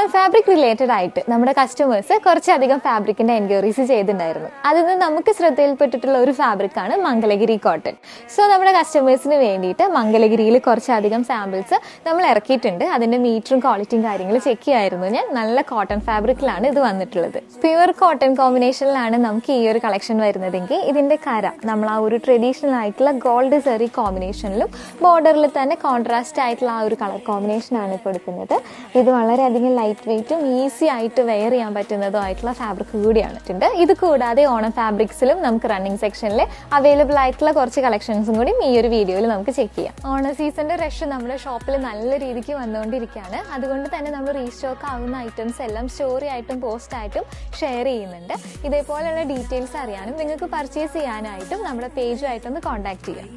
Onam fabric related ആയിട്ട് നമ്മുടെ customers കുറച്ചധികം ഫാബ്രിക്കിന്റെ എൻക്വയറീസ് ചെയ്തിട്ടുണ്ടായിരുന്നു. അതിൽ നിന്ന് നമുക്ക് ശ്രദ്ധയിൽപ്പെട്ടിട്ടുള്ള ഒരു ഫാബ്രിക്കാണ് മംഗലഗിരി കോട്ടൺ. സോ നമ്മുടെ കസ്റ്റമേഴ്സിന് വേണ്ടിയിട്ട് മംഗലഗിരിയിൽ കുറച്ചധികം സാമ്പിൾസ് നമ്മൾ ഇറക്കിയിട്ടുണ്ട്. അതിന്റെ മീറ്ററും ക്വാളിറ്റിയും കാര്യങ്ങൾ ചെക്ക് ചെയ്യായിരുന്നു ഞാൻ. നല്ല കോട്ടൺ ഫാബ്രിക്കിലാണ് ഇത് വന്നിട്ടുള്ളത്. പ്യുവർ കോട്ടൺ കോമ്പിനേഷനിലാണ് നമുക്ക് ഈ ഒരു കളക്ഷൻ വരുന്നതെങ്കിൽ ഇതിന്റെ കര നമ്മൾ ആ ഒരു ട്രഡീഷണൽ ആയിട്ടുള്ള ഗോൾഡ് സെറി കോമ്പിനേഷനിലും ബോർഡറിൽ തന്നെ കോൺട്രാസ്റ്റ് ആയിട്ടുള്ള ആ ഒരു കളർ കോമ്പിനേഷൻ ആണ് കൊടുക്കുന്നത്. ഇത് വളരെയധികം ലൈറ്റ് വെയിറ്റും ഈസി ആയിട്ട് വെയർ ചെയ്യാൻ പറ്റുന്നതും ആയിട്ടുള്ള ഫാബ്രിക് കൂടിയാണ്. ഇത് കൂടാതെ ഓണം ഫാബ്രിക്സിലും നമുക്ക് റണ്ണിങ് സെക്ഷനിൽ അവൈലബിൾ ആയിട്ടുള്ള കുറച്ച് കളക്ഷൻസും കൂടി ഈ ഒരു വീഡിയോയിൽ നമുക്ക് ചെക്ക് ചെയ്യാം. ഓണം സീസണിന്റെ റഷ് നമ്മുടെ ഷോപ്പിൽ നല്ല രീതിക്ക് വന്നുകൊണ്ടിരിക്കുകയാണ്. അതുകൊണ്ട് തന്നെ നമ്മൾ റീസ്റ്റോക്ക് ആവുന്ന ഐറ്റംസ് എല്ലാം സ്റ്റോറി ആയിട്ടും പോസ്റ്റ് ആയിട്ടും ഷെയർ ചെയ്യുന്നുണ്ട്. ഇതേപോലെയുള്ള ഡീറ്റെയിൽസ് അറിയാനും നിങ്ങൾക്ക് പർച്ചേസ് ചെയ്യാനായിട്ടും നമ്മുടെ പേജുമായിട്ടൊന്ന് കോൺടാക്ട് ചെയ്യാം.